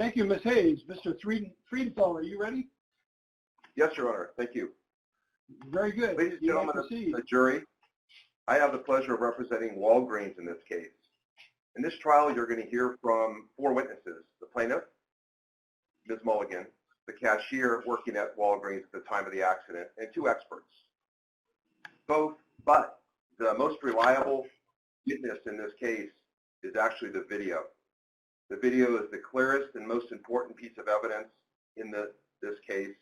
Thank you, Ms. Hayes. Mr. Friedenthal, are you ready? Yes, Your Honor. Thank you. Very good. Ladies and gentlemen of proceed. the jury, I have the pleasure of representing Walgreens in this case. In this trial, you're going to hear from 4 witnesses: the plaintiff, Ms. Mulligan, the cashier working at Walgreens at the time of the accident, and 2 experts. But the most reliable witness in this case is actually the video. The video is the clearest and most important piece of evidence in this case,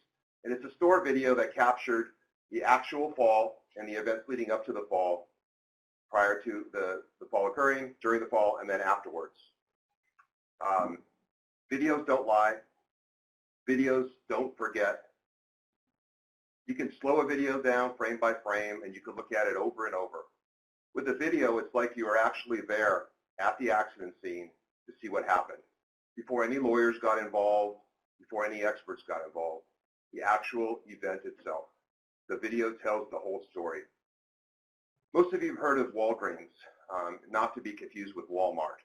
and it's a store video that captured the actual fall and the events leading up to the fall, prior to the fall occurring, during the fall, and then afterwards. Videos don't lie. Videos don't forget. You can slow a video down frame by frame, and you can look at it over and over. With a video, it's like you are actually there at the accident scene to see what happened, before any lawyers got involved, before any experts got involved. The actual event itself. The video tells the whole story. Most of you have heard of Walgreens, not to be confused with Walmart.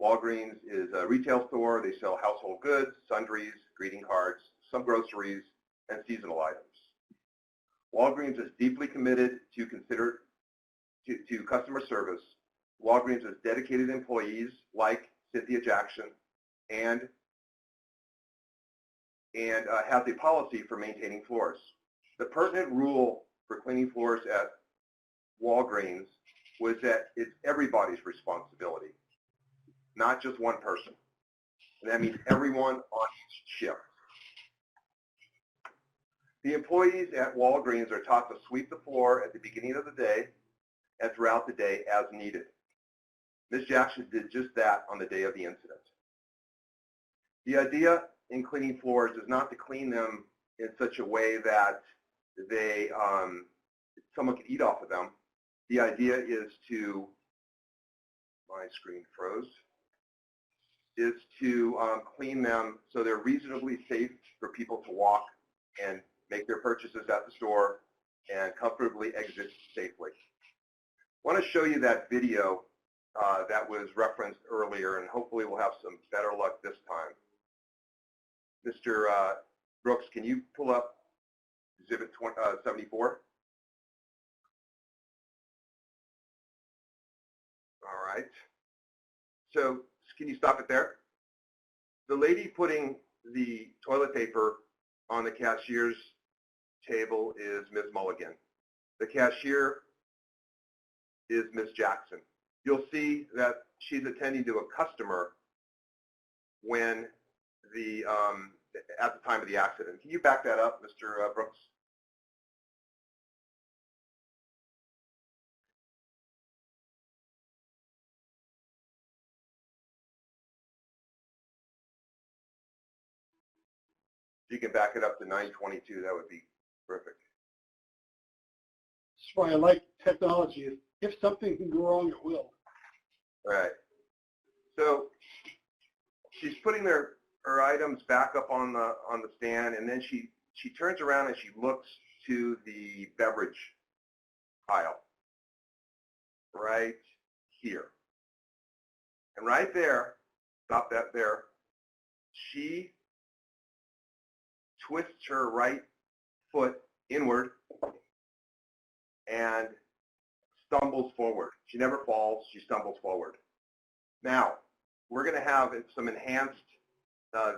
Walgreens is a retail store. They sell household goods, sundries, greeting cards, some groceries, and seasonal items. Walgreens is deeply committed to customer service. Walgreens has dedicated employees like Cynthia Jackson and has a policy for maintaining floors. The pertinent rule for cleaning floors at Walgreens was that it's everybody's responsibility, not just one person. And that means everyone on each shift. The employees at Walgreens are taught to sweep the floor at the beginning of the day and throughout the day as needed. Ms. Jackson did just that on the day of the incident. The idea in cleaning floors is not to clean them in such a way that someone can eat off of them. The idea is to, my screen froze, is to clean them so they're reasonably safe for people to walk and make their purchases at the store and comfortably exit safely. I want to show you that video that was referenced earlier, and hopefully we'll have some better luck this time. Mr. Brooks, can you pull up Exhibit 74? All right. So can you stop it there? The lady putting the toilet paper on the cashier's table is Ms. Mulligan. The cashier is Ms. Jackson. You'll see that she's attending to a customer when at the time of the accident. Can you back that up, Mr. Brooks? If you can back it up to 922, that would be perfect. That's why I like technology. If something can go wrong, it will. Right. So she's putting her items back up on the stand, and then she turns around and she looks to the beverage aisle right here. And right there, stop that there, she twists her right foot inward and stumbles forward. She never falls, she stumbles forward. Now, we're going to have some enhanced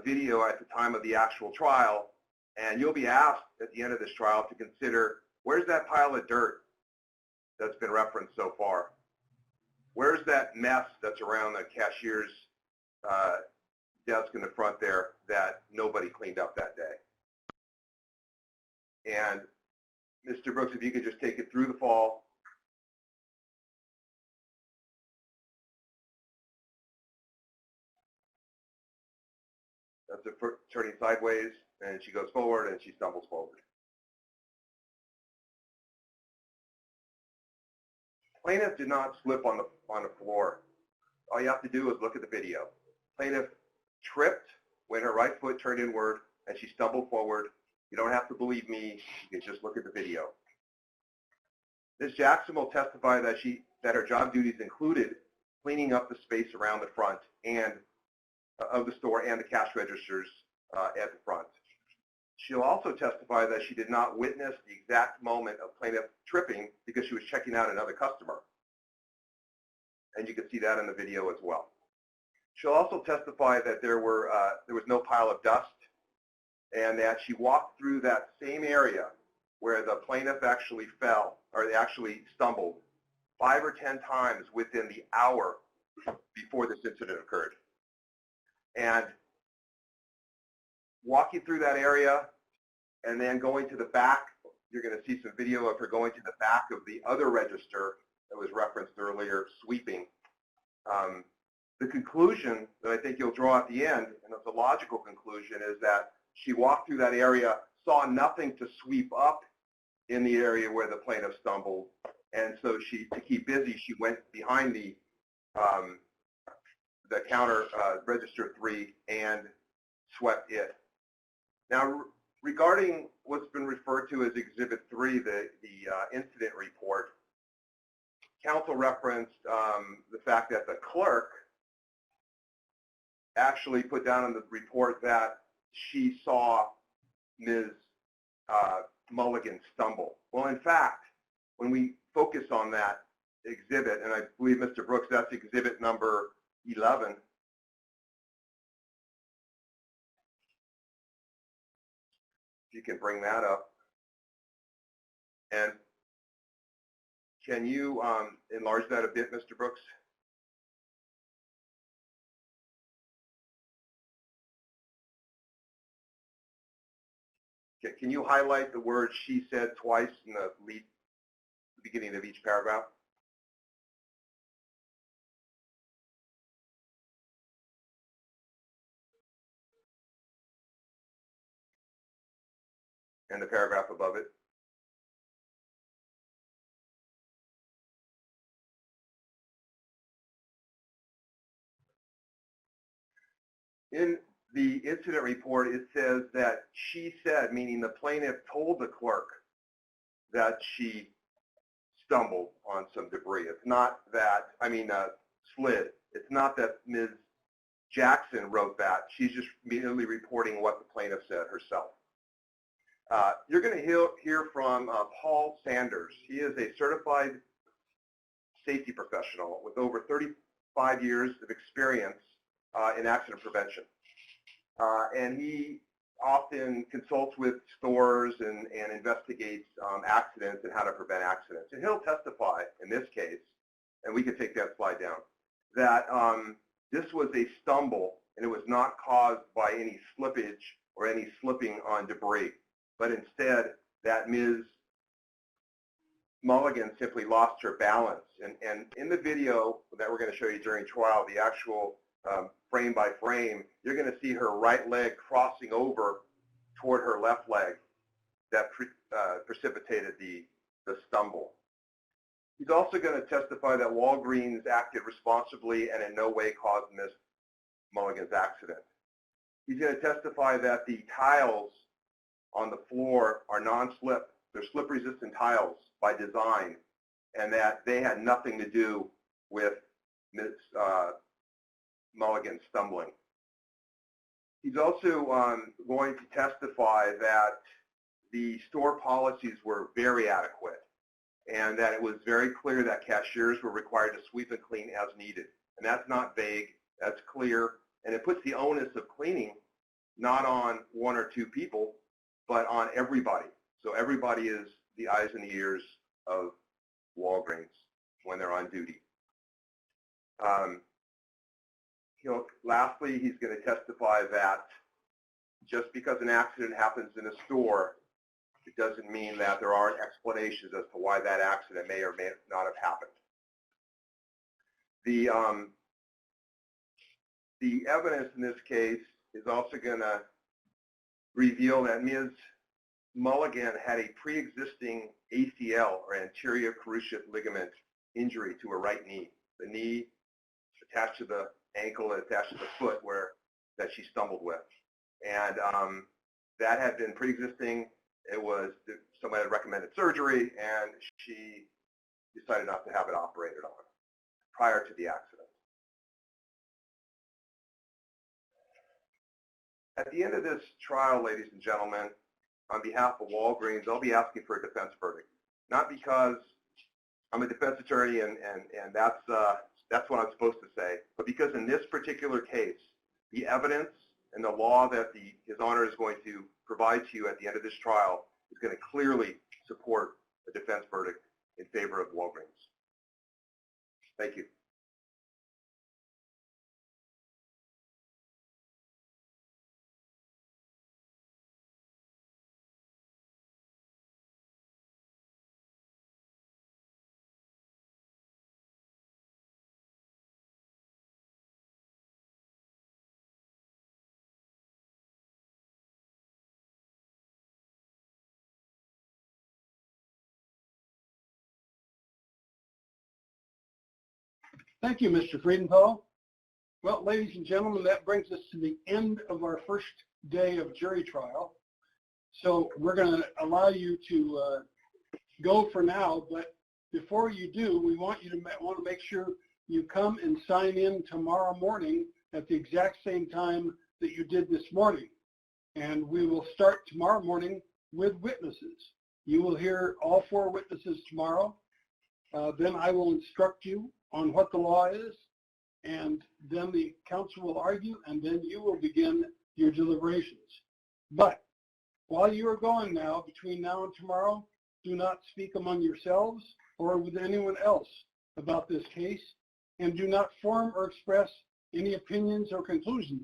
video at the time of the actual trial, and you'll be asked at the end of this trial to consider, where's that pile of dirt that's been referenced so far? Where's that mess that's around the cashier's desk in the front there that nobody cleaned up that day? And Mr. Brooks, if you could just take it through the fall. That's her turning sideways, and she goes forward, and she stumbles forward. Plaintiff did not slip on the floor. All you have to do is look at the video. Plaintiff tripped when her right foot turned inward, and she stumbled forward. You don't have to believe me. You can just look at the video. Ms. Jackson will testify that her job duties included cleaning up the space around the front and of the store and the cash registers at the front. She'll also testify that she did not witness the exact moment of plaintiff tripping because she was checking out another customer. And you can see that in the video as well. She'll also testify that there was no pile of dust and that she walked through that same area where the plaintiff actually fell or actually stumbled 5 or 10 times within the hour before this incident occurred. And walking through that area and then going to the back, you're going to see some video of her going to the back of the other register that was referenced earlier, sweeping. The conclusion that I think you'll draw at the end, and it's a logical conclusion, is that she walked through that area, saw nothing to sweep up in the area where the plaintiff stumbled, and so to keep busy, she went behind the counter, register 3, and swept it. Now, regarding what's been referred to as Exhibit 3, the incident report, counsel referenced the fact that the clerk actually put down in the report that she saw Ms. Mulligan stumble. Well, in fact, when we focus on that exhibit, and I believe, Mr. Brooks, that's exhibit number 11. If you can bring that up. And can you enlarge that a bit, Mr. Brooks? Okay, can you highlight the word "she said" twice in the beginning of each paragraph? And the paragraph above it? In the incident report, it says that she said, meaning the plaintiff told the clerk that she stumbled on some debris. It's not that, slid. It's not that Ms. Jackson wrote that. She's just merely reporting what the plaintiff said herself. You're going to hear from Paul Sanders. He is a certified safety professional with over 35 years of experience in accident prevention. And he often consults with stores and investigates accidents and how to prevent accidents. And he'll testify in this case, and we can take that slide down, that this was a stumble and it was not caused by any slippage or any slipping on debris, but instead that Ms. Mulligan simply lost her balance. And in the video that we're going to show you during trial, the actual frame by frame, you're going to see her right leg crossing over toward her left leg that precipitated the stumble. He's also going to testify that Walgreens acted responsibly and in no way caused Ms. Mulligan's accident. He's going to testify that the tiles on the floor are non-slip. They're slip-resistant tiles by design, and that they had nothing to do with Ms. Mulligan stumbling. He's also going to testify that the store policies were very adequate and that it was very clear that cashiers were required to sweep and clean as needed. And that's not vague, that's clear, and it puts the onus of cleaning not on 1 or 2 people, but on everybody. So everybody is the eyes and the ears of Walgreens when they're on duty. Lastly, he's going to testify that just because an accident happens in a store, it doesn't mean that there aren't explanations as to why that accident may or may not have happened. The evidence in this case is also going to reveal that Ms. Mulligan had a pre-existing ACL, or anterior cruciate ligament, injury to her right knee. The knee attached to the ankle and attached to the foot that she stumbled with. And that had been pre-existing. It was, somebody had recommended surgery, and she decided not to have it operated on prior to the accident. At the end of this trial, ladies and gentlemen, on behalf of Walgreens, I'll be asking for a defense verdict. Not because I'm a defense attorney and that's what I'm supposed to say, but because in this particular case, the evidence and the law that His Honor is going to provide to you at the end of this trial is going to clearly support a defense verdict in favor of Walgreens. Thank you. Thank you, Mr. Friedenthal. Well, ladies and gentlemen, that brings us to the end of our first day of jury trial. So we're going to allow you to go for now, but before you do, we want to make sure you come and sign in tomorrow morning at the exact same time that you did this morning. And we will start tomorrow morning with witnesses. You will hear all 4 witnesses tomorrow. Then I will instruct you on what the law is, and then the counsel will argue, and then you will begin your deliberations. But while you are going now, between now and tomorrow, do not speak among yourselves or with anyone else about this case, and do not form or express any opinions or conclusions